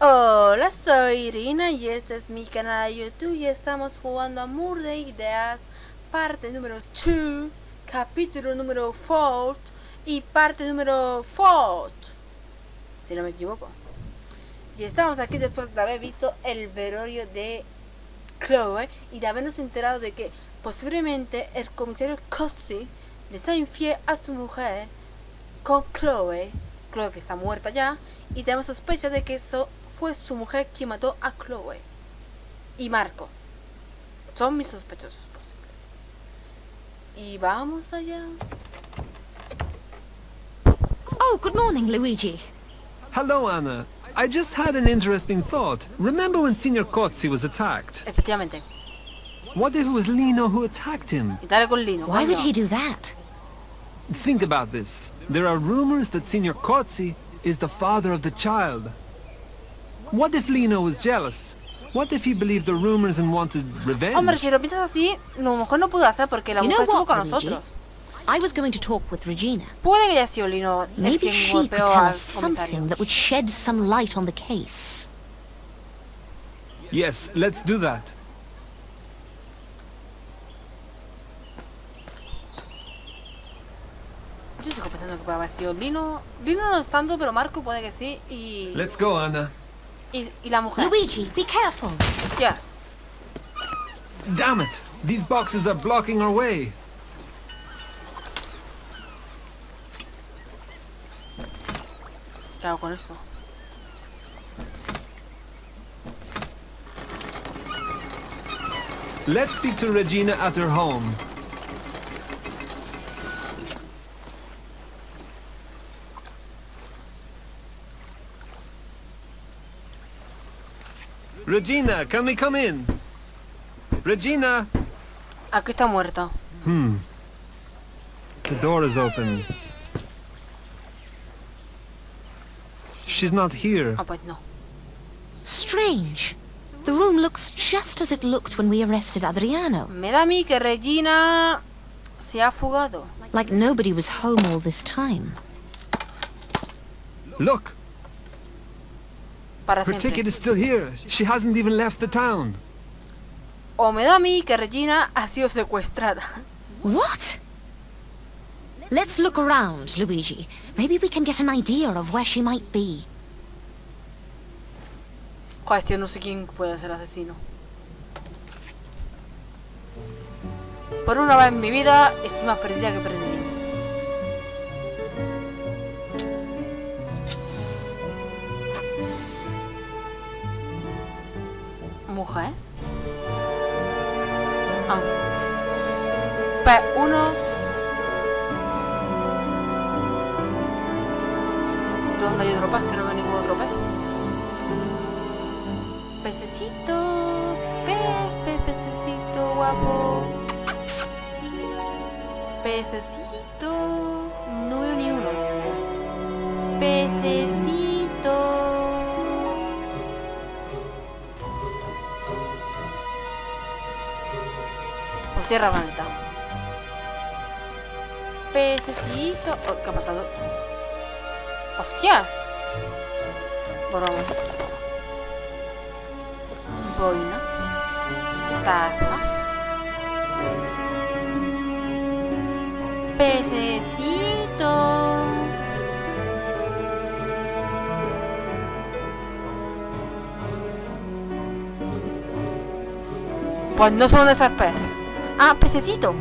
Hola, soy Irina y este es mi canal de YouTube y estamos jugando a Mur de Ideas, parte número 2, capítulo número 4 y parte número 4, si no me equivoco. Y estamos aquí después de haber visto el velorio de Chloe y de habernos enterado de que posiblemente el comisario Cossy le sea infiel a su mujer con Chloe que está muerta ya, y tenemos sospecha de que eso fue su mujer quien mató a Chloe y Marco. Son mis sospechosos posibles. Y vamos allá. Oh, good morning, Luigi. Hello, Anna. I just had an interesting thought. Remember when Signor Cozzi was attacked? Efectivamente. What if it was Lino who attacked him? Y dale con Lino. Why coño. would he do that? Think about this. There are rumors that Signor Cozzi is the father of the child. What if Lino was jealous? What if he believed the rumors and wanted revenge? Hombre, si lo piensas así, a lo mejor no pudo hacer porque la You mujer know estuvo what, con Luigi? nosotros. I was going to talk with Regina. Puede que haya sido Lino el Maybe quien she could golpeó tell al us something comisario. that would shed some light on the case. Yes, let's do that. Yo sigo pensando que puede haber sido Lino. Lino no es tanto, pero Marco puede que sí. Let's go, Anna. Y la mujer. Luigi, be careful. Hostias. Damn it! These boxes are blocking our way. ¿Qué hago con esto? Let's speak to Regina at her home. Regina, can we come in? Regina! Aquí está muerta. The door is open. She's not here. Ah, pues no. Strange. The room looks just as it looked when we arrested Adriano. Me da a mí que Regina se ha fugado. Like nobody was home all this time. Look, Para her siempre. ticket is still here. She hasn't even left the town. O me da a mí que Regina ha sido secuestrada. What? Let's look around, Luigi. Maybe we can get an idea of where she might be. Joder, tío, no sé quién puede ser asesino. Por una vez en mi vida estoy más perdida que perdida. Mujer. Ah. P1. ¿Dónde hay otro pez? Que no veo ningún otro pez. Pececito. Pececito guapo. Pececito. No veo ni uno. Pececito. Pues cierra la ventana. Pececito. Oh, ¿qué ha pasado? ¡Hostias! Borramos. Boina. Taza. Pececito. Pues no sé dónde está el pez. Ah, pececito.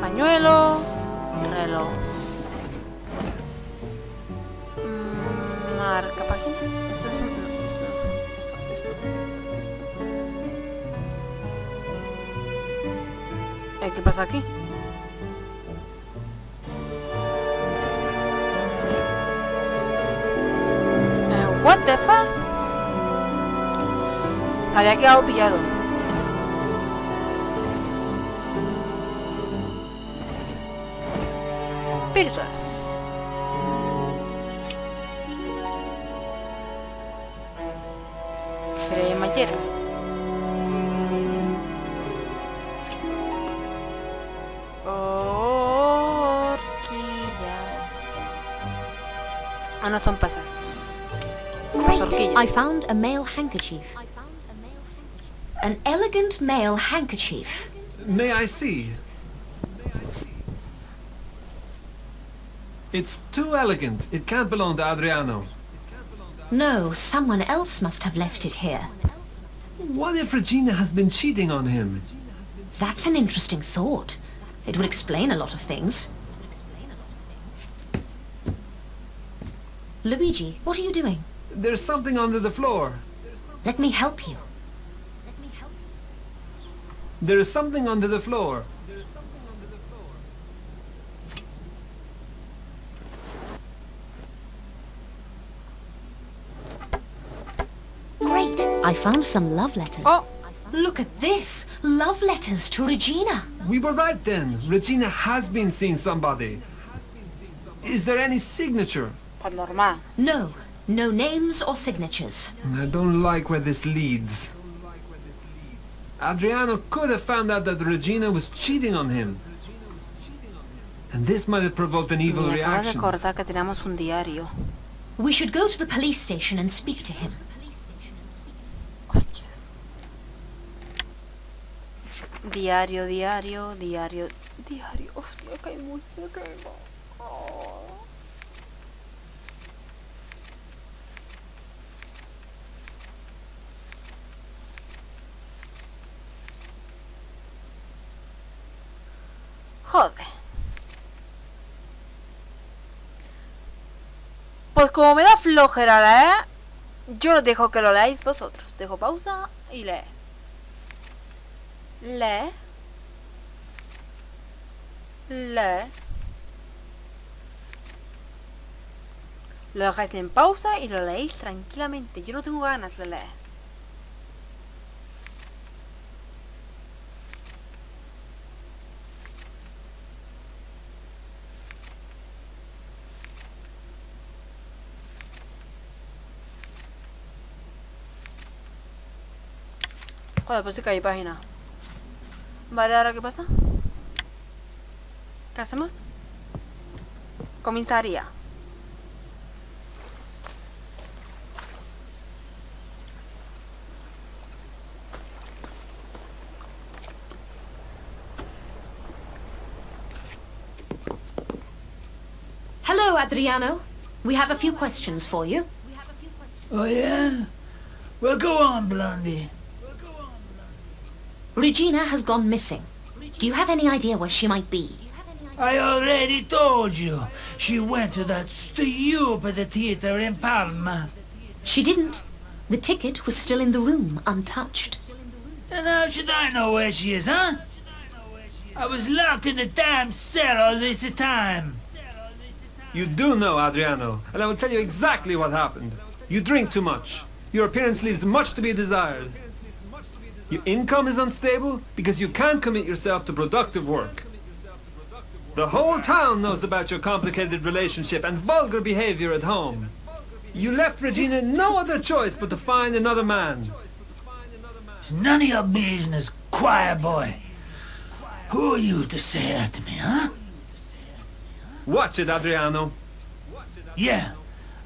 Pañuelo. Reloj. Marca páginas. Esto es un... No, esto no es un... Esto. ¿Qué pasa aquí? What the fuck? Se había quedado pillado. Virtuales. Cremallera. Ah, no son pasas. Las horquillas. I found a male handkerchief. An elegant male handkerchief. May I see? It's too elegant. It can't belong to Adriano. No, someone else must have left it here. What if Regina has been cheating on him? That's an interesting thought. It would explain a lot of things. Luigi, what are you doing? There's something under the floor. Let me help you. There is something under the floor. Great. I found some love letters. Oh, Look at this. Love letters to Regina. We were right then. Regina has been seeing somebody. Is there any signature? pues normal. No. No names or signatures. I don't like where this leads. Adriano could have found out that Regina was cheating on him. And this might have provoked an evil Me acabo de reaction. acordar que teníamos un diario. We should go to the police station and speak to him. Hostias. Diario, diario, diario, diario. Hostia, que hay mucho que no. Oh. Joder. Pues como me da flojera leer, yo os dejo que lo leáis vosotros. Dejo pausa y lee. Lee. Lee. Lo dejáis en pausa y lo leéis tranquilamente. Yo no tengo ganas de leer. Joder, pues sí que hay página. Vale, ¿ahora qué pasa? ¿Qué hacemos? Comisaría. Hello, Adriano. We have a few questions for you. Oh, yeah? Well, go on, Blondie. Regina has gone missing. Do you have any idea where she might be? I already told you. She went to that stupid theater in Palma. She didn't. The ticket was still in the room, untouched. And how should I know where she is, huh? I was locked in the damn cell all this time. You do know, Adriano, and I will tell you exactly what happened. You drink too much. Your appearance leaves much to be desired. Your income is unstable because you can't commit yourself to productive work. The whole town knows about your complicated relationship and vulgar behavior at home. You left Regina no other choice but to find another man. It's none of your business, choir boy. Who are you to say that to me, huh? Watch it, Adriano. Yeah,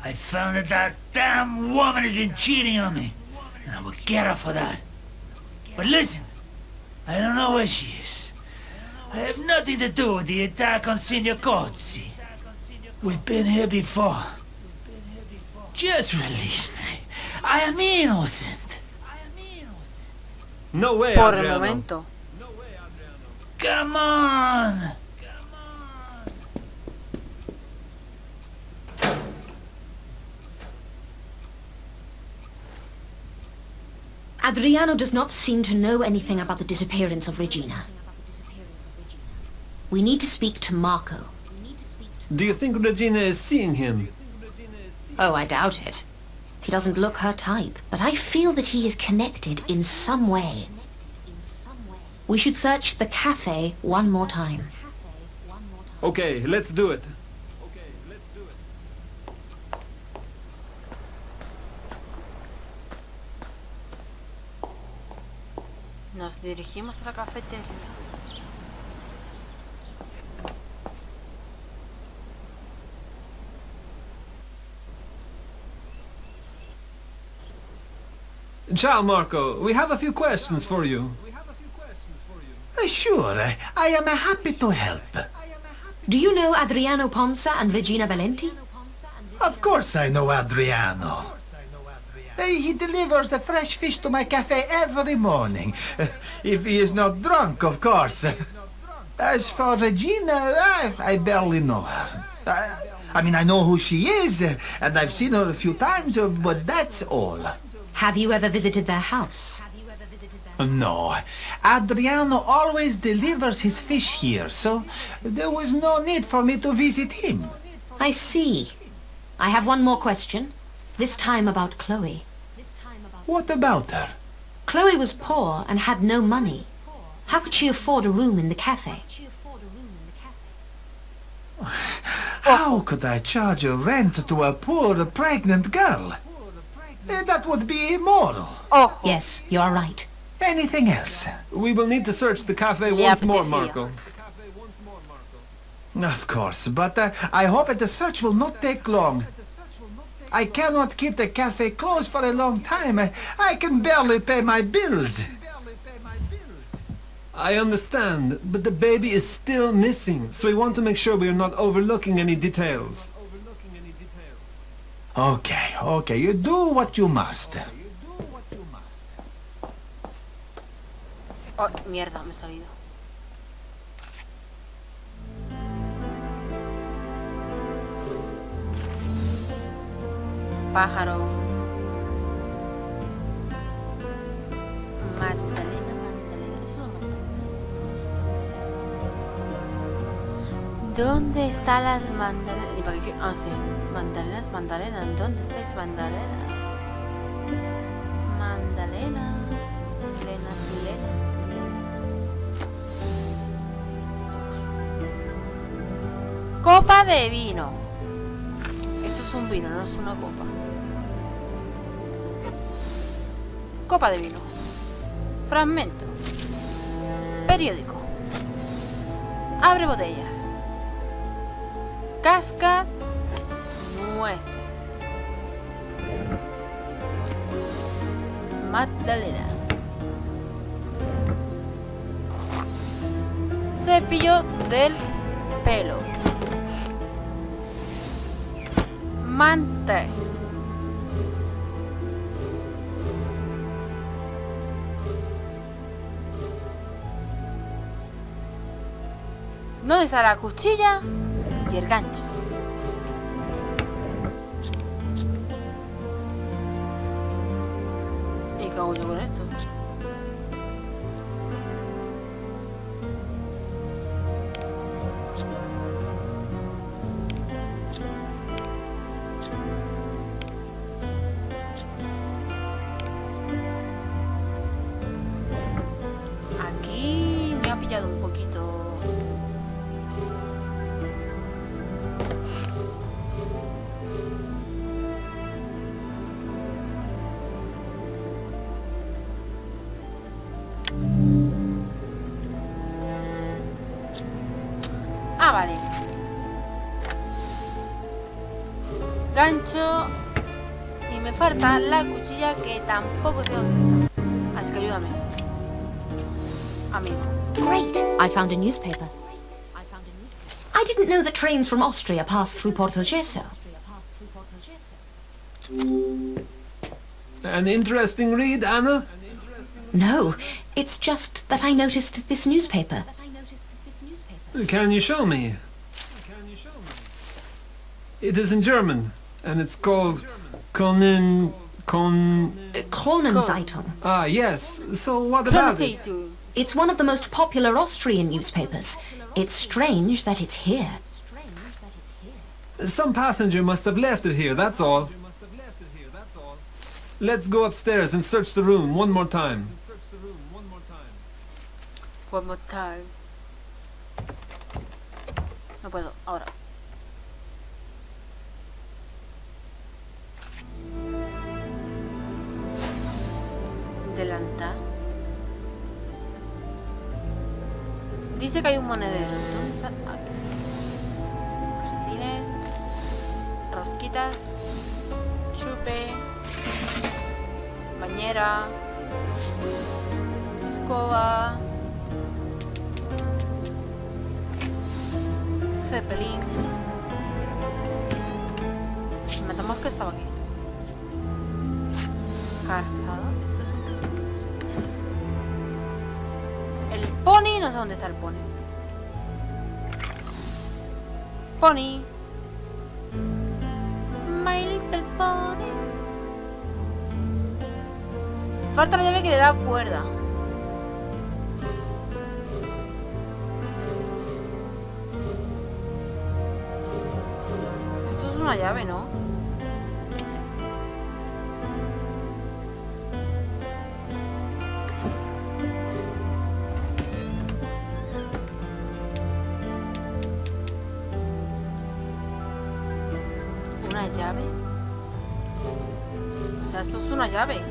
I found that that damn woman has been cheating on me, and I will get her for that. But listen, I don't know where she is. I have nothing to do with the attack on Signor Cozzi. We've been here before. Just release me. I am innocent. No way, Por el Adriano. momento. Come on. Adriano does not seem to know anything about the disappearance of Regina. We need to speak to Marco. Do you think Regina is seeing him? Oh, I doubt it. He doesn't look her type, but I feel that he is connected in some way. We should search the cafe one more time. Okay, let's do it. Nos dirigimos a la cafetería. Ciao, Marco. We have a few questions for you. Sure, I am happy to help. Do you know Adriano Ponsa and Regina Valenti? Of course I know Adriano. He delivers the fresh fish to my cafe every morning. If he is not drunk, of course. As for Regina, I barely know her. I mean, I know who she is, and I've seen her a few times, but that's all. Have you ever visited their house? No. Adriano always delivers his fish here, so there was no need for me to visit him. I see. I have one more question. This time about Chloe. What about her? Chloe was poor and had no money. How could she afford a room in the cafe? How could I charge a rent to a poor pregnant girl? That would be immoral. Ojo. Yes, you are right. Anything else? We will need to search the cafe Le once more, apetecía. Marco. Of course, but I hope the search will not take long. I cannot keep the cafe closed for a long time. I can barely pay my bills. I understand, but the baby is still missing, so we want to make sure we are not overlooking any details. Okay, you do what you must. Oh, mierda, me he salido. Pájaro. Magdalena. ¿Esos son magdalenas? No son magdalenas. ¿Dónde están las magdalenas? ¿Y para qué? Ah, sí. Magdalenas. ¿Dónde estáis, magdalenas? Magdalenas. Lenas. Copa de vino. Esto es un vino, no es una copa. Copa de vino. Fragmento. Periódico. Abre botellas. Casca. Nueces. Magdalena. Cepillo del pelo. Mante. ¿Dónde está la cuchilla y el gancho? ¿Y qué hago yo con esto? Aquí me ha pillado un poquito. Ah, vale. Gancho. Y me falta la cuchilla que tampoco sé dónde está. Así que ayúdame. Amigo. Great! I found a newspaper. I didn't know that trains from Austria pass through Portogesso. An interesting read, Anna? No, it's just that I noticed this newspaper. Can you show me? It is in German, and it's called Kronenzeitung. Ah, yes. So what about it? It's one of the most popular Austrian newspapers. It's strange that it's here. Some passenger must have left it here, that's all. Let's go upstairs and search the room one more time. One more time. No puedo, ahora. Delantal. Dice que hay un monedero. ¿Dónde está? Aquí está. Calcetines. Rosquitas. Chupe. bañera, escoba, zeppelin. Inventamos que estaba aquí. Calzado. Esto es un precipicio. El pony, no sé dónde está el pony. Pony. My little pony. Falta la llave que le da cuerda. Esto es una llave, ¿no? ¿Una llave? O sea, esto es una llave.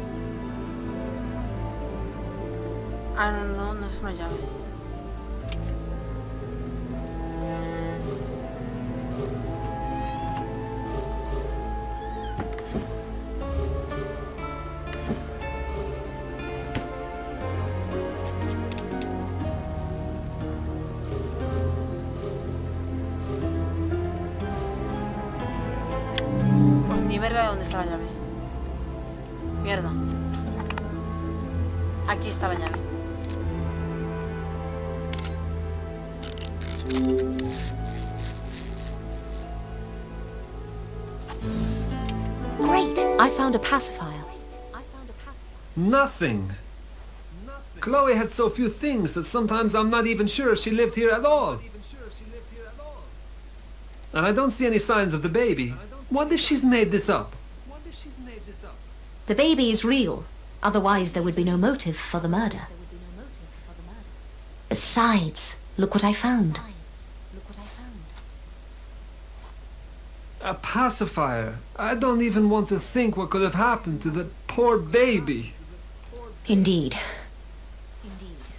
Ah, no, no es una llave. Pues ni verla de dónde está la llave. Mierda. Aquí está la llave. Great! I found a pacifier. Nothing. Chloe had so few things that sometimes I'm not even sure she lived here at all. And I don't see any signs of the baby. What if she's made this up? The baby is real. Otherwise, there would be no motive for the murder. Besides, look what I found. A pacifier. I don't even want to think what could have happened to that poor baby. Indeed.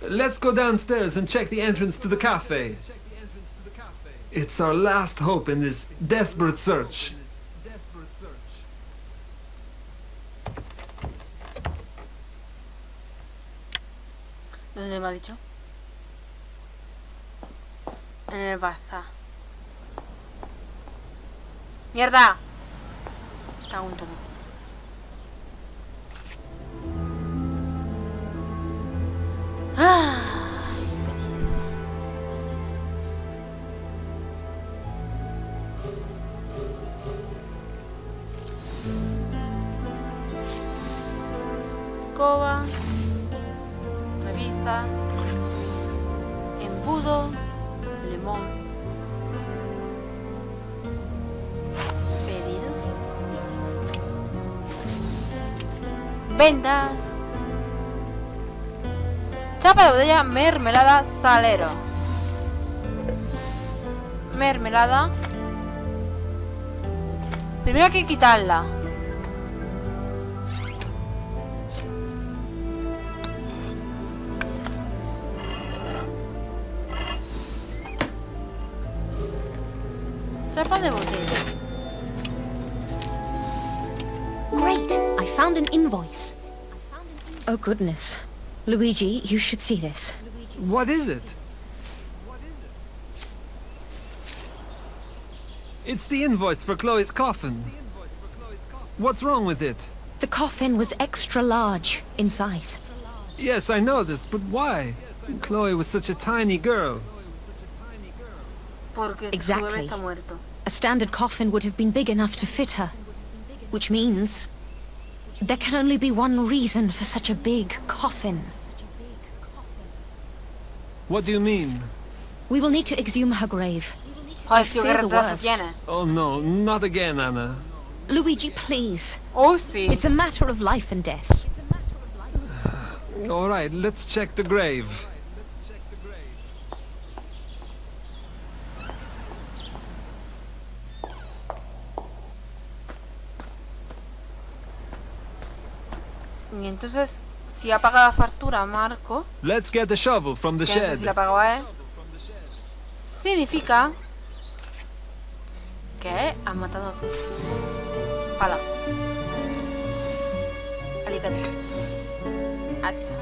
Let's go downstairs and check the entrance to the cafe. It's our last hope in this desperate search. ¿Dónde me ha dicho? En el bazar. ¡Mierda! Cago en todo. ¡Ay! Pedidos. Escoba. Revista. Embudo. Limón. Vendas. Chapa de botella, mermelada, salero. Mermelada. Primero hay que quitarla. Chapa de botella. Great! I found an invoice. Oh goodness. Luigi, you should see this. What is it? It's the invoice for Chloe's coffin. What's wrong with it? The coffin was extra large in size. Yes, I know this, but why? Chloe was such a tiny girl. Porque su Exactly. bebé está muerto. A standard coffin would have been big enough to fit her. Which means there can only be one reason for such a big coffin. What do you mean? We will need to exhume her grave. Joder, tío, qué fear the retraso worst. tiene. Oh no, not again, Anna. Luigi, please. Oh, sí. It's a matter of life and death. All right, let's check the grave. Y entonces, si ha pagado la factura a Marco, Let's get the shovel from the que no sé si la shed. pagó a él, significa que han matado a... Pala. Chécate. Hacha.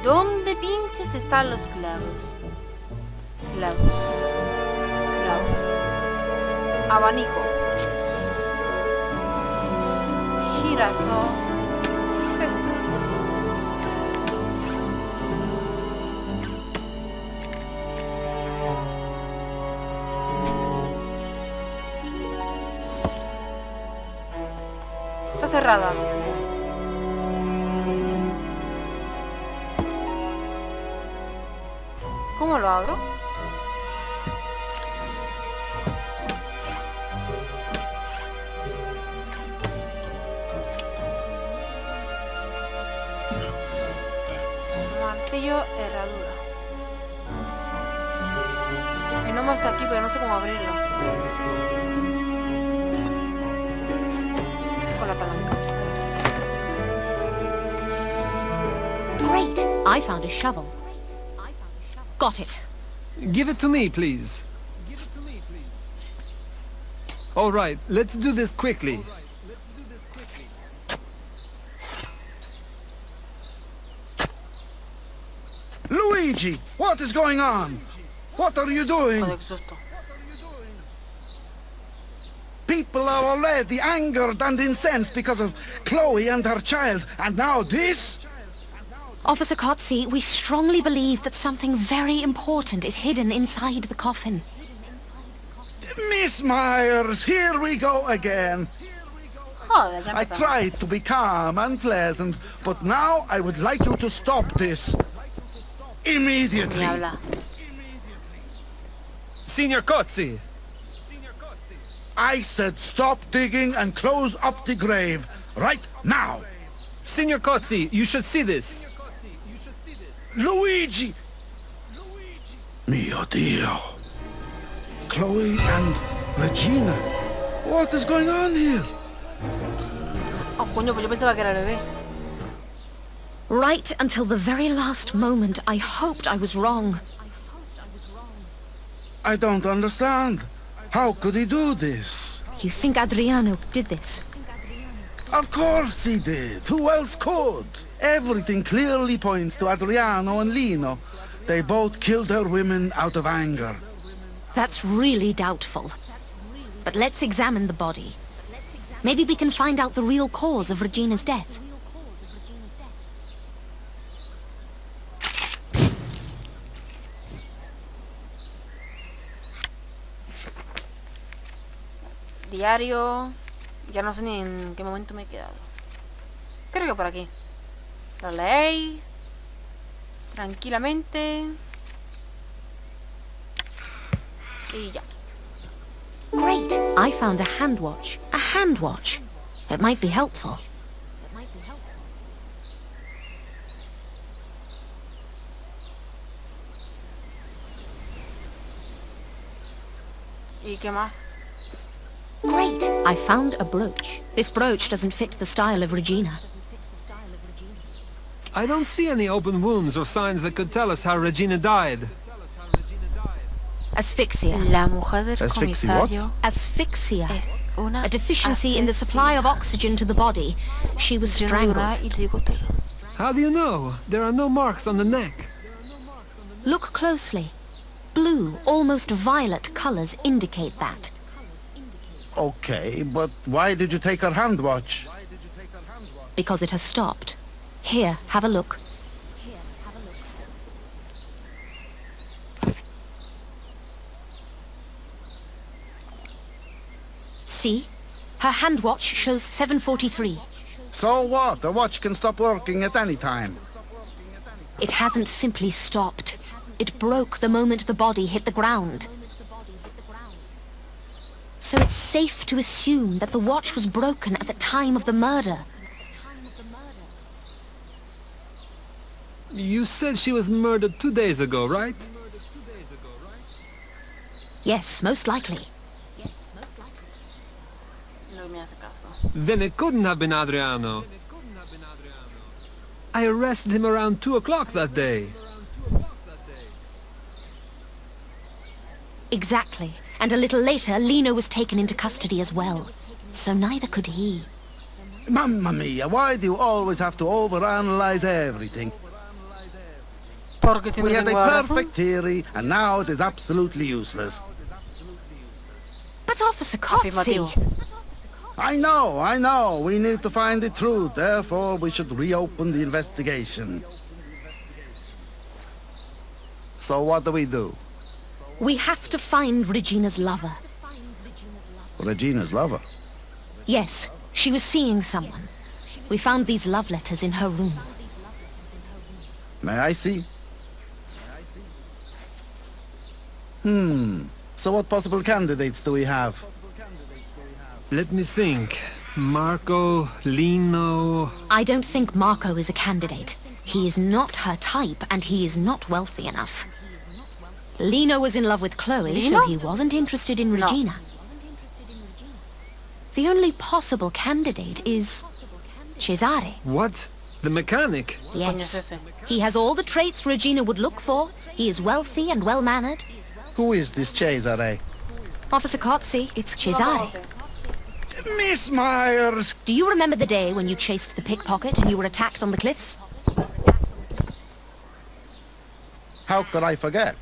¿Dónde pinches están los clavos? Clavos. Clavos. Abanico. Girasol. Cesta. Está cerrada. ¿Cómo lo abro? Martillo, herradura. Mi nombre está aquí, pero no sé cómo abrirlo. Con la palanca. Great! I found a shovel. Got it. Give it to me, please. All right, let's do this quickly. Luigi, what is going on? What are you doing? Con el susto. People are already angered and incensed because of Chloe and her child, and now this? Officer Kotze, we strongly believe that something very important is hidden inside the coffin. Miss Myers, here we go again. Joder, ya I empezamos. tried to be calm and pleasant, but now I would like you to stop this. Ni Immediately. habla. Signor Cozzi! I said stop digging and close up the grave. Right now. Signor Cozzi, you should see this. Luigi! Mio Dio. Chloe and Regina. What is going on here? Oh, coño, pues yo pensaba que era el bebé. Right until the very last moment, I hoped I was wrong. I don't understand. How could he do this? You think Adriano did this? Of course he did. Who else could? Everything clearly points to Adriano and Lino. They both killed their women out of anger. That's really doubtful. But let's examine the body. Maybe we can find out the real cause of Regina's death. Diario. Ya no sé ni en qué momento me he quedado. Creo que por aquí. Lo leéis tranquilamente. Y ya. Great! I found a hand watch. A hand watch. It might be helpful. ¿Y qué más? Great! I found a brooch. This brooch doesn't fit the style of Regina. I don't see any open wounds or signs that could tell us how Regina died. Asphyxia. La mujer del Asphyxia, comisario Asphyxia. es una A deficiency in the supply of oxygen to the body. She was Yo no digo strangled. nada y le digo todo. How do you know? There are no marks on the neck. Look closely. Blue, almost violet colors indicate that. Okay, but why did you take her hand watch? Because it has stopped. Here, have a look. See? Her hand watch shows 7:43. So what? A watch can stop working at any time. It hasn't simply stopped. It broke the moment the body hit the ground. So it's safe to assume that the watch was broken at the time of the murder. You said she was murdered 2 days ago, right? Yes, most likely. No me hace caso. Then it couldn't have been Adriano. I arrested him around 2 o'clock that day. Exactly. And a little later, Lino was taken into custody as well. So neither could he. Mamma mia, why do you always have to overanalyze everything? Porque siempre We had tengo a la razón. perfect theory, and now it is absolutely useless. But Officer Cotzi... Afirmativo. I know. We need to find the truth. Therefore, we should reopen the investigation. So what do? We have to find Regina's lover. Regina's lover? Yes, she was seeing someone. We found these love letters in her room. May I see? So what possible candidates do we have? Let me think. Marco, Lino... I don't think Marco is a candidate. He is not her type, and he is not wealthy enough. Lino was in love with Chloe, Lino? so he wasn't interested in No. Regina. The only possible candidate is... Cesare. What? The mechanic? Coño es Yes. ese? He has all the traits Regina would look for. He is wealthy and well-mannered. Who is this Cesare? Officer Cotzi, it's Cesare. Miss Myers! Do you remember the day when you chased the pickpocket and you were attacked on the cliffs? How could I forget?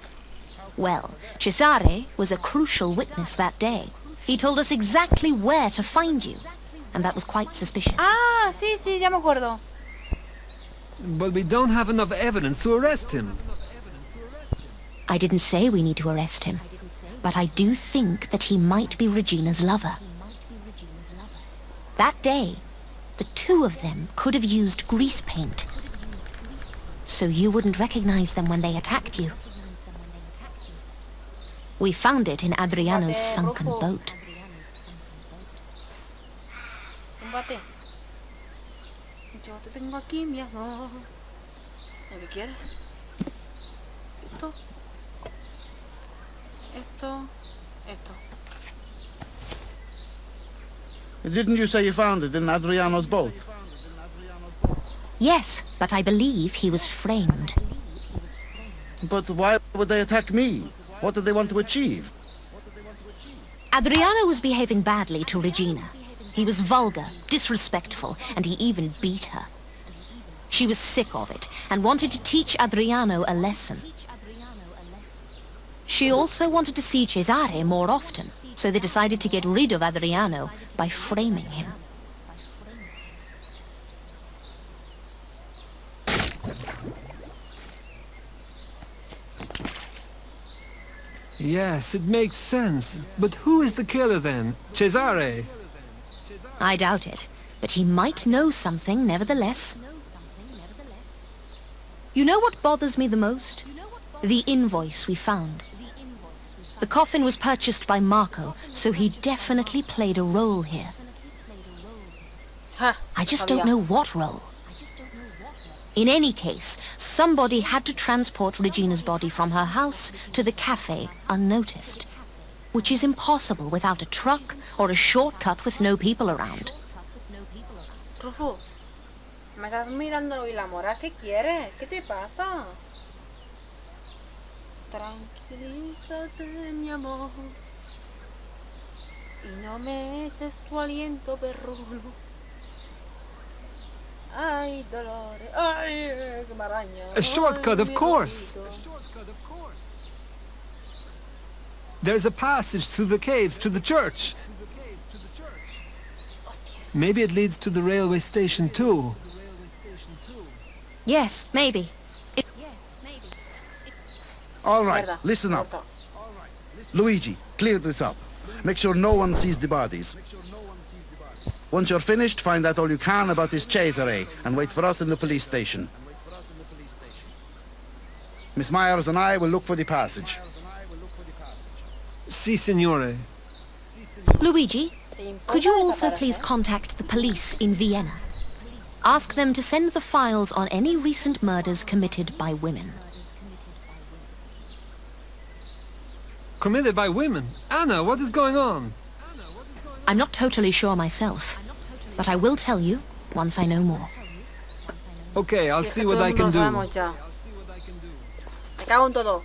Well, Cesare was a crucial witness that day. He told us exactly where to find you, and that was quite suspicious. Ah, sí, sí, ya me acuerdo. But we don't have enough evidence to arrest him. I didn't say we need to arrest him, but I do think that he might be Regina's lover. That day, the two of them could have used grease paint, so you wouldn't recognize them when they attacked you. We found it in Adriano's sunken boat. Combate. Yo te tengo aquí, mi amor. ¿Lo que quieres? Esto. Esto. Didn't you say you found it in Adriano's boat? Yes, but I believe he was framed. But why would they attack me? What did they want to achieve? Adriano was behaving badly to Regina. He was vulgar, disrespectful, and he even beat her. She was sick of it and wanted to teach Adriano a lesson. She also wanted to see Cesare more often, so they decided to get rid of Adriano by framing him. Yes, it makes sense. But who is the killer then? Cesare? I doubt it, but he might know something nevertheless. You know what bothers me the most? The invoice we found. The coffin was purchased by Marco, so he definitely played a role here. Ja, I just sabía. don't know what role. In any case, somebody had to transport Regina's body from her house to the cafe unnoticed, which is impossible without a truck or a shortcut with no people around. Rufo, me estás mirando y la mora, ¿qué quieres? ¿Qué te pasa? Tranquilízate, mi amor, y no me eches tu aliento perruno. Ay, dolores, ay, qué maraña. A shortcut, Ay, of mi course. rosito. There's a passage through the caves to the church. Maybe it leads to the railway station too. Yes, maybe. All right, Mierda, listen up. corta. Luigi, clear this up. Make sure no one sees the bodies. Once you're finished, find out all you can about this Cesare and wait for us in the police station. Miss Myers and I will look for the passage. Si, signore. Luigi, ¿Te importa could you also please desaparecer? contact the police in Vienna? Ask them to send the files on any recent murders committed by women. Committed by women. Anna, what is going on? I'm not totally sure myself, but I will tell you once I know more. Okay, I'll Si es see que what todo I el can mundo lo do. sabemos ya. Me cago en todo.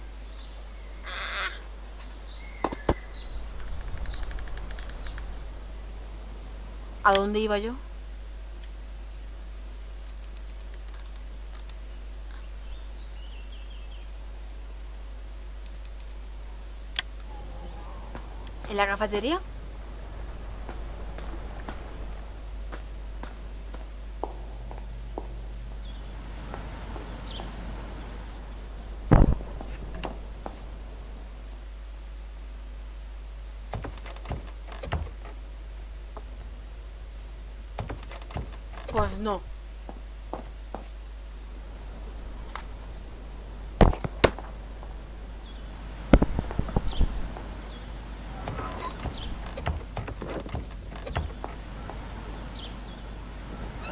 ¿A dónde iba yo? ¿En la cafetería? Pues no.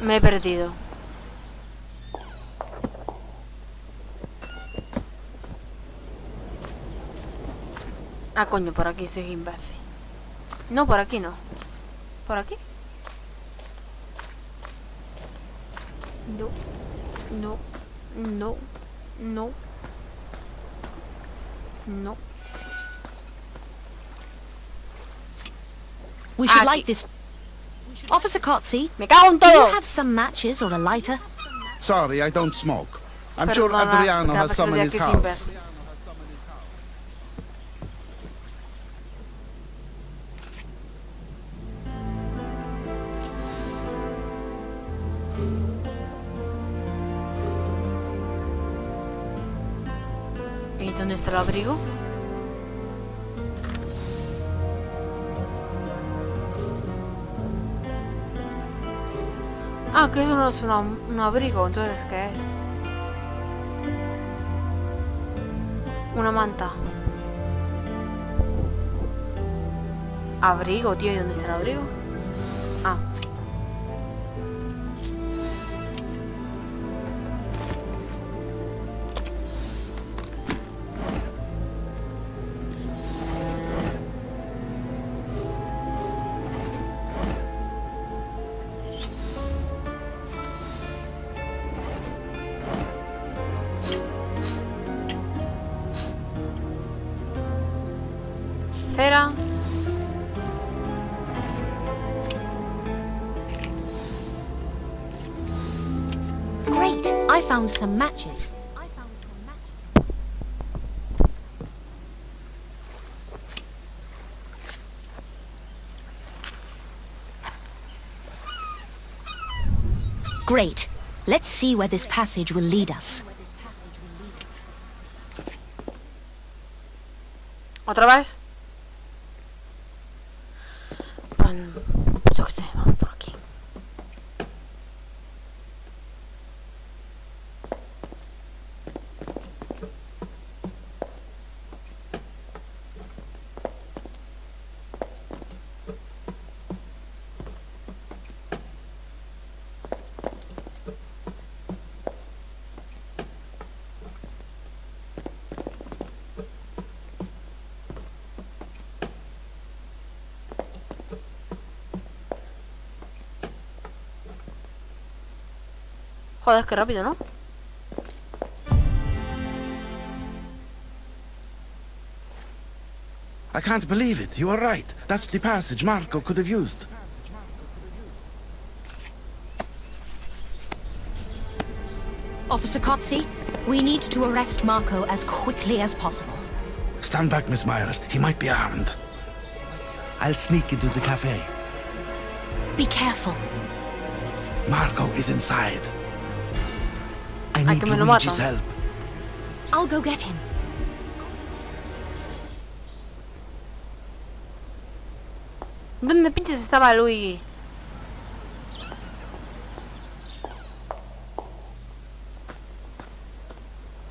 Me he perdido. Ah, coño, por aquí soy imbécil. No, por aquí no. ¿Por aquí? No. No. No. No. No. We should Aquí. light this. Officer Kotze, Me cago en do you todo. have some matches or a lighter? Sorry, I don't smoke. I'm sure Perdona, Adriano capaz has que some de in his aquí es house. imbécil. ¿Y dónde está el abrigo? Ah, que eso no es un abrigo, entonces ¿qué es? Una manta. Abrigo, tío, ¿y dónde está el abrigo? Ah. Cera. Great, I found some matches. Great. Let's see where this passage will lead us. ¿Otra vez? Pues yo qué sé, vamos por aquí. Joder, qué rápido, ¿no? I can't believe it. You are right. That's the passage Marco could have used. Officer Kotze, we need to arrest Marco as quickly as possible. Stand back, Miss Myers. He might be armed. I'll sneak into the cafe. Be careful. Marco is inside. I Ay, need que me lo Luigi's matan. help. I'll go get him. ¿Dónde pinches estaba Luigi?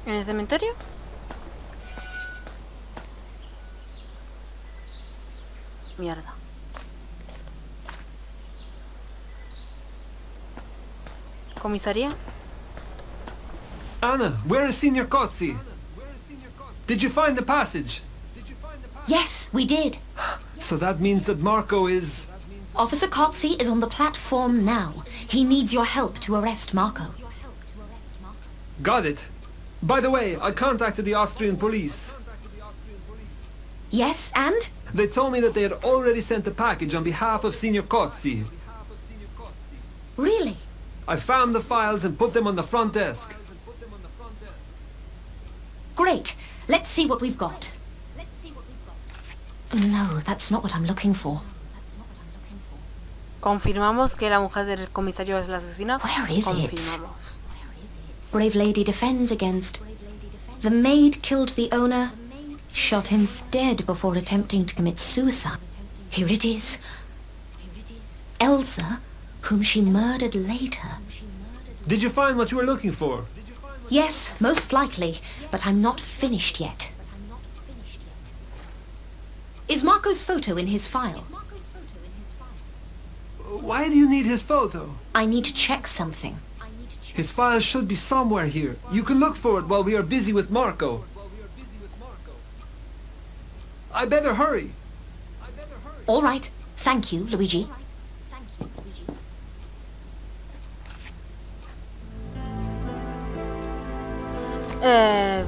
¿En el cementerio? Mierda. ¿Comisaría? Anna, where is Senior Kotze? Did you find the passage? Yes, we did. So that means that Marco is... Officer Kotze is on the platform now. He needs your help to arrest Marco. Got it. By the way, I contacted the Austrian police. Yes, and? They told me that they had already sent the package on behalf of Senior Kotze. Really? I found the files and put them on the front desk. Great. Let's see what we've got. No, that's not what I'm looking for. Confirmamos que la mujer del comisario es la asesina. Where is it? Confirmamos. Brave lady defends against. The maid killed the owner, shot him dead before attempting to commit suicide. Here it is. Elsa, whom she murdered later. Did you find what you were looking for? Yes, most likely, but I'm not finished yet. Is Marco's photo in his file? Why do you need his photo? I need to check something. His file should be somewhere here. You can look for it while we are busy with Marco. I better hurry. All right. Thank you, Luigi.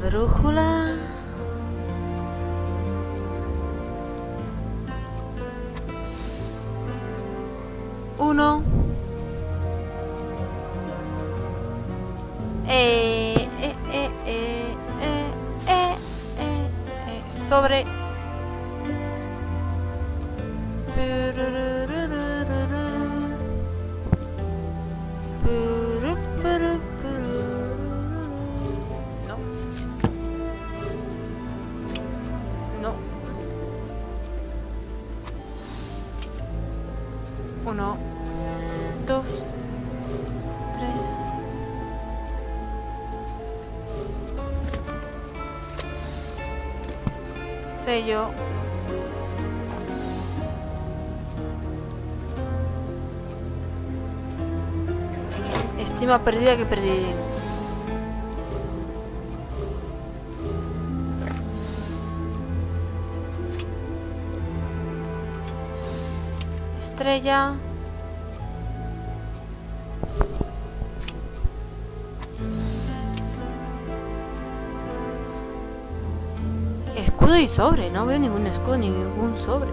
Brújula. Uno. Sobre. No. No. Uno, dos, tres. Sello. Estima perdida que perdí. Estrella. Escudo y sobre. No veo ningún escudo ni ningún sobre.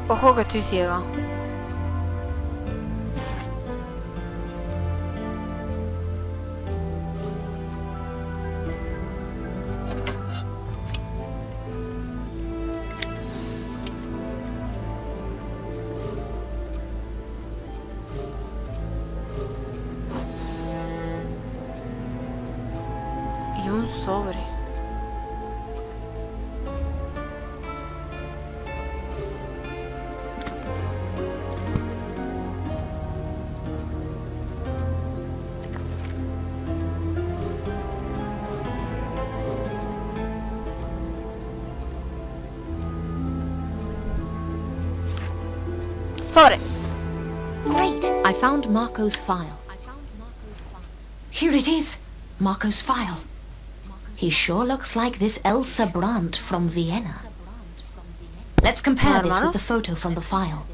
Ojo que estoy ciega. Y un sobre. Sobre. Great. I found Marco's file. Here it is. Marco's file. He sure looks like this Elsa Brandt from Vienna. Let's compare this with the photo from the file.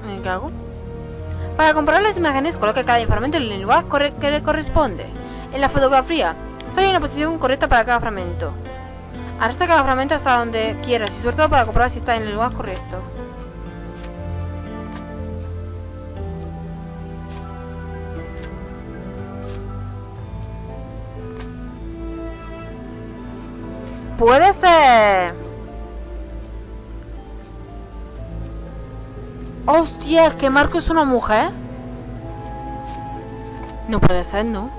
Me cago. Para comparar las imágenes, coloque cada fragmento en el lugar que le corresponde. En la fotografía, solo hay una posición correcta para cada fragmento. Arrastra cada fragmento hasta donde quieras y sobre todo para comprobar si está en el lugar correcto. Puede ser. Hostia, ¿que Marco es una mujer? No puede ser, ¿no?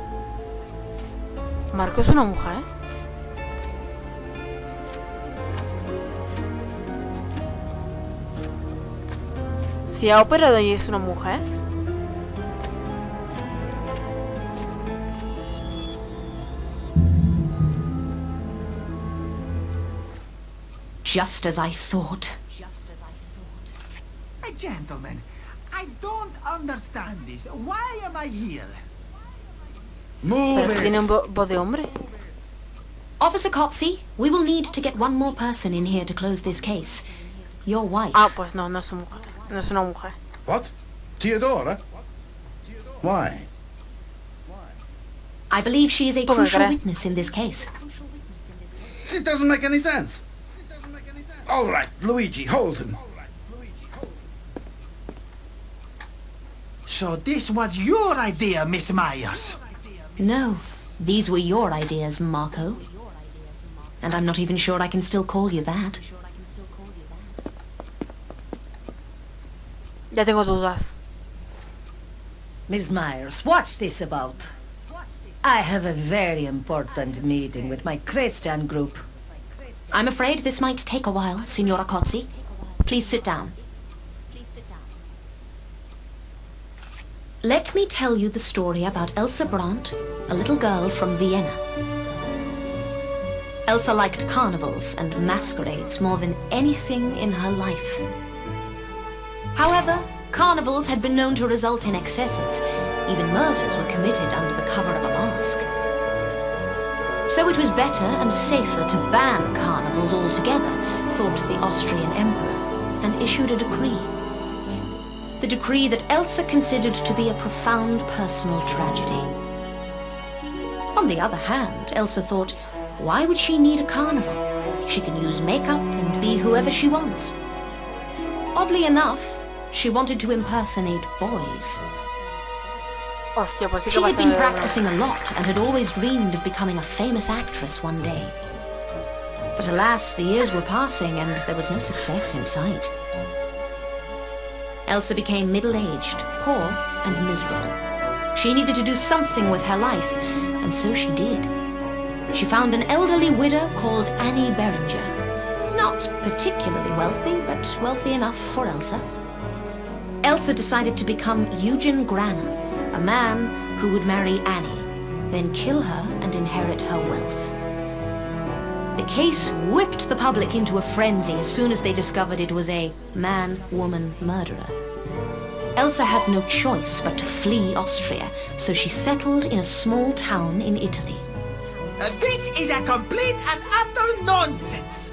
Marco es una mujer. Si ha operado y es una mujer. Just as I thought. Gentlemen, I don't understand this. Why am I here? Move Pero que tiene it! voz de hombre. Officer Kotze, we will need to get one more person in here to close this case. Your wife. Ah, pues no, no es una mujer. No es una mujer. What? Theodora? Why? I believe she is a Ponga crucial cara. witness in this case. It doesn't make any sense. All right, Luigi, hold him. So this was your idea, Miss Myers? No, these were your ideas, Marco. And I'm not even sure I can still call you that. Ya tengo dudas. Miss Myers, what's this about? I have a very important meeting with my Christian group. I'm afraid this might take a while, Signora Cozzi. Please sit down. Let me tell you the story about Elsa Brandt, a little girl from Vienna. Elsa liked carnivals and masquerades more than anything in her life. However, carnivals had been known to result in excesses. Even murders were committed under the cover of a mask. So it was better and safer to ban carnivals altogether, thought the Austrian emperor, and issued a decree. The decree that Elsa considered to be a profound personal tragedy. On the other hand, Elsa thought, why would she need a carnival? She can use makeup and be whoever she wants. Oddly enough, she wanted to impersonate boys. Hostia, pues sí que She va a had been ser. practicing a lot and had always dreamed of becoming a famous actress one day. But alas, the years were passing and there was no success in sight. Elsa became middle-aged, poor and miserable. She needed to do something with her life, and so she did. She found an elderly widow called Annie Berenger. Not particularly wealthy, but wealthy enough for Elsa. Elsa decided to become Eugen Granner, a man who would marry Annie, then kill her and inherit her wealth. The case whipped the public into a frenzy as soon as they discovered it was a man-woman murderer. Elsa had no choice but to flee Austria, so she settled in a small town in Italy. This is a complete and utter nonsense!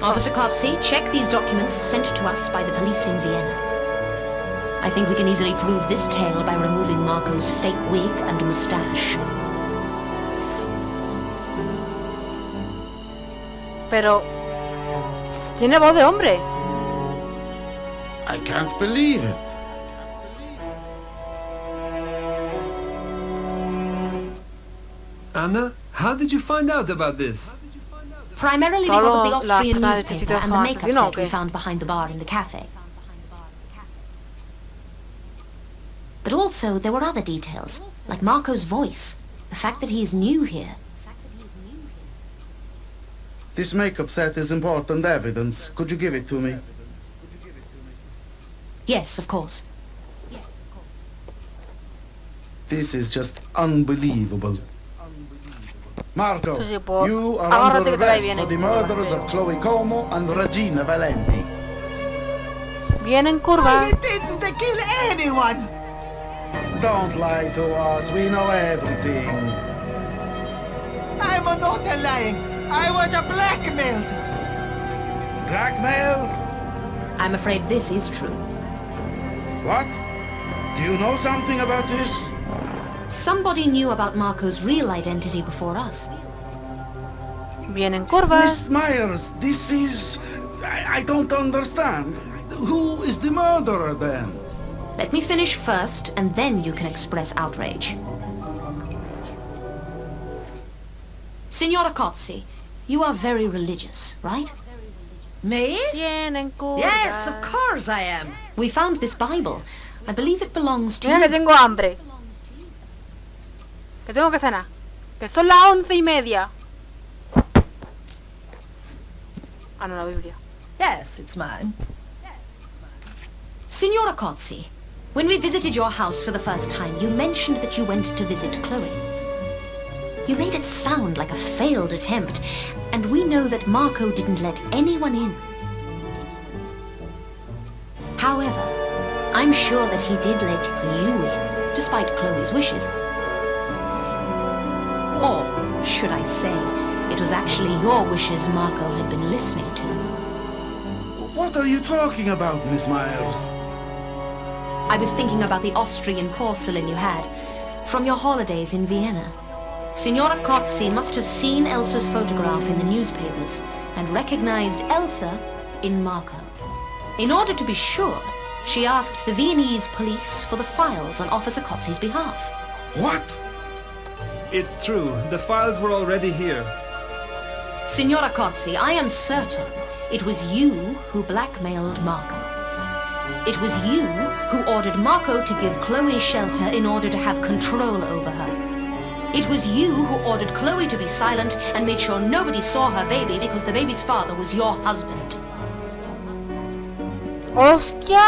Officer Cozzi, check these documents sent to us by the police in Vienna. I think we can easily prove this tale by removing Marco's fake wig and moustache. Pero tiene voz de hombre. I can't believe it. Anna, how did you find out about this? Primarily because of the Todas las Austrian personas de este newspaper sitio and the son makeup asesinos, ¿o set we qué? found behind the bar in the cafe. But also, there were other details, like Marco's voice, the fact that he is new here. This makeup set is important evidence. Could you give it to me? Yes, of course. This is just unbelievable. Marco, Eso sí, por- you are agárrate under que te va arrest bien, for the murders of Chloe Como and Regina Valenti. Vienen I curvas. didn't kill anyone! Don't lie to us. We know everything. I'm not lying! I was blackmailed! Blackmail? I'm afraid this is true. What? Do you know something about this? Somebody knew about Marco's real identity before us. Vienen curvas. Miss Myers, this is... I don't understand. Who is the murderer then? Let me finish first, and then you can express outrage. Signora Cozzi, you are very religious, right? Me? Vienen curvas. Yes, of course I am. We found this Bible. I believe it belongs to Mira que you. tengo hambre. Que tengo que cenar. Que son las 11:30. Ah, no, la Biblia. Yes, it's mine. Signora Cozzi, when we visited your house for the first time, you mentioned that you went to visit Chloe. You made it sound like a failed attempt, and we know that Marco didn't let anyone in. However, I'm sure that he did let you in, despite Chloe's wishes. Or, should I say, it was actually your wishes Marco had been listening to. What are you talking about, Miss Myers? I was thinking about the Austrian porcelain you had from your holidays in Vienna. Signora Cozzi must have seen Elsa's photograph in the newspapers and recognized Elsa in Marco. In order to be sure, she asked the Viennese police for the files on Officer Cozzi's behalf. What? It's true. The files were already here. Signora Cozzi, I am certain it was you who blackmailed Marco. It was you who ordered Marco to give Chloe shelter in order to have control over her. It was you who ordered Chloe to be silent and made sure nobody saw her baby because the baby's father was your husband. ¡Hostia!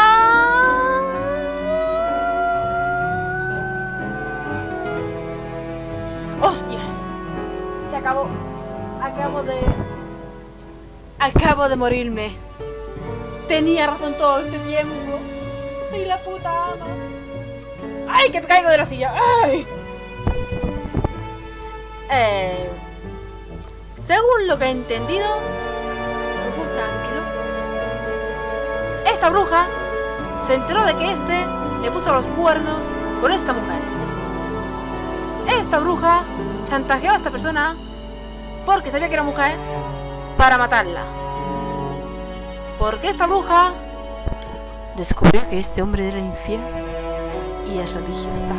¡Hostias! Se acabó. Acabo de morirme. Tenía razón todo este tiempo. Soy la puta ama. ¡Ay, que me caigo de la silla! ¡Ay! Según lo que he entendido, tranquilo. Esta bruja se enteró de que este le puso los cuernos con esta mujer. Esta bruja chantajeó a esta persona porque sabía que era mujer para matarla. Porque esta bruja descubrió que este hombre era infiel y es religiosa.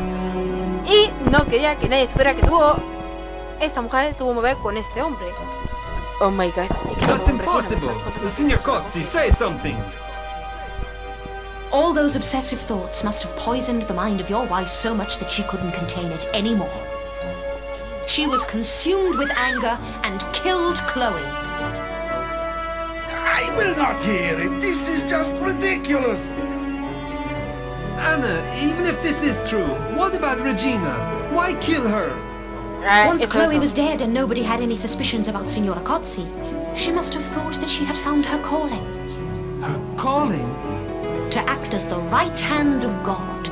Y no quería que nadie supiera que esta mujer tuvo un bebé con este hombre. Oh my god. ¿Y qué pasó, That's hombre? impossible. Signor Cozzi, say something. All those obsessive thoughts must have poisoned the mind of your wife so much that she couldn't contain it anymore. She was consumed with anger and killed Chloe. I will not hear it. This is just ridiculous. Anna, even if this is true, what about Regina? Why kill her? Once Chloe was dead and nobody had any suspicions about Signora Cozzi, she must have thought that she had found her calling. Her calling? To act as the right hand of God.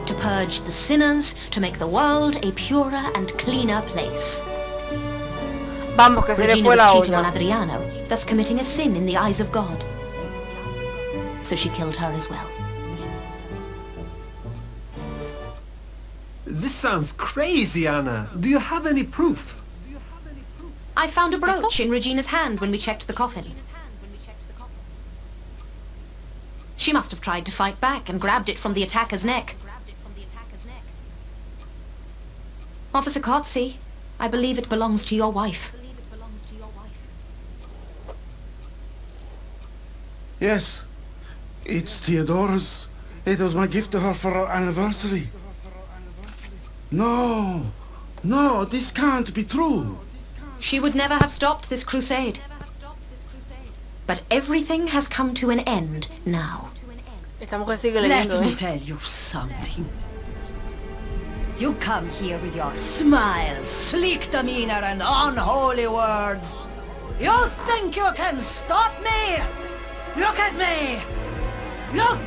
To purge the sinners, to make the world a purer and cleaner place. Vamos, que se le Regina fue la was cheating on olla. Adriano, thus committing a sin in the eyes of God. So she killed her as well. This sounds crazy, Anna. Do you have any proof? I found a brooch in Regina's hand when we checked the coffin. She must have tried to fight back and grabbed it from the attacker's neck. Officer Cozzi, I believe it belongs to your wife. Yes, it's Theodora's. It was my gift to her for our anniversary. No, this can't be true. She would never have stopped this crusade. But everything has come to an end now. Esta mujer sigue Let leyendo, me tell you something. You come here with your smile, sleek demeanor, and unholy words. You think you can stop me? Look at me! Look!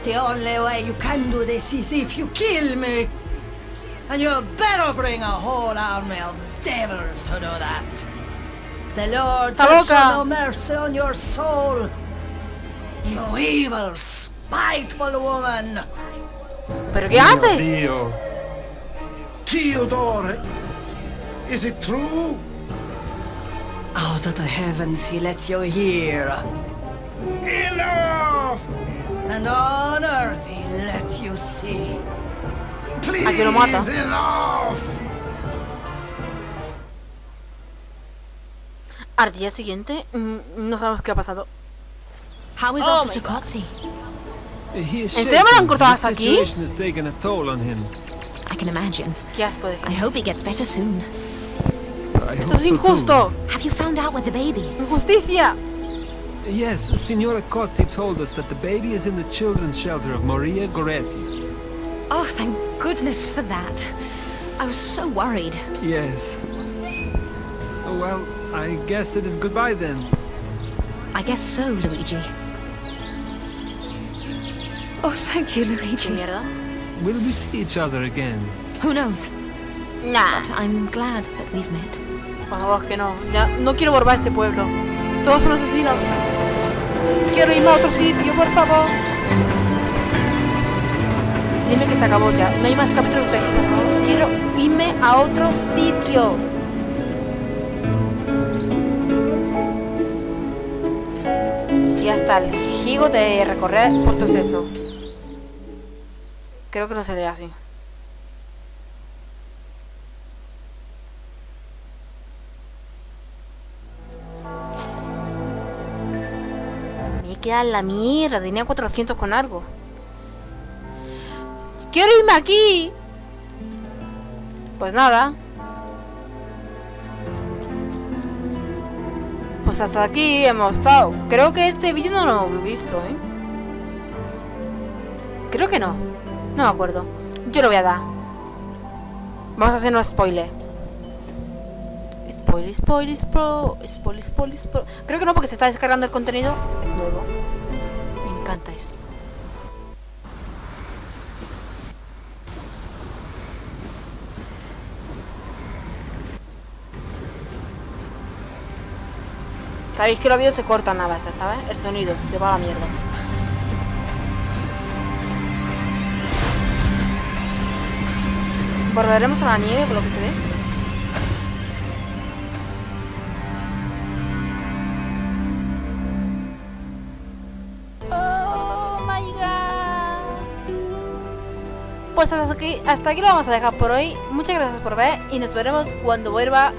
The only way you can do this is if you kill me. And you better bring a whole army of devils to do that. The Lord Está will show loca. no mercy on your soul. You evil, spiteful woman. ¿Pero qué hace? Dio. Theodora, is it true? Out of the heavens he let you hear, Enough! and on earth he let you see. Please, Aquí lo mata. enough! Al día siguiente, no sabemos qué ha pasado. How is Oh Officer my God. Cozzi? He is ¿En serio me lo han shaken. cortado The hasta aquí? situation has taken a toll on him. I can imagine. Qué asco de I hope he gets better soon. I Esto hope es so injusto. Have you found out where the baby is? Injusticia. too. Yes, Signora Cozzi told us that the baby is in the children's shelter of Maria Goretti. Oh, thank goodness for that. I was so worried. Yes. Oh, well, I guess it is goodbye then. I guess so, Luigi. Oh, thank you, ¿Qué Luigi. mierda? Will we see each other again? Who knows? Nah. But I'm glad that we've met. Por favor, que no. Ya, no quiero volver a este pueblo. Todos son asesinos. Quiero irme a otro sitio, por favor. Dime que se acabó ya. No hay más capítulos de aquí, por favor. Quiero irme a otro sitio. Si hasta el gigo de recorrer por todo eso. Creo que no sería así. Me queda la mierda. Tenía 400 con algo. ¡Quiero irme aquí! Pues nada. Pues hasta aquí hemos estado. Creo que este vídeo no lo he visto, ¿eh? Creo que no. No me acuerdo. Yo lo voy a dar. Vamos a hacer un spoiler. Spoiler. Creo que no, porque se está descargando el contenido. Es nuevo. Me encanta esto. Sabéis que los vídeos se cortan a veces, ¿sabes? El sonido se va a la mierda. Volveremos a la nieve, por lo que se ve. Oh my god. Pues hasta aquí lo vamos a dejar por hoy. Muchas gracias por ver y nos veremos cuando vuelva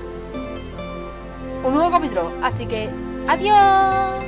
un nuevo capítulo. Así que adiós.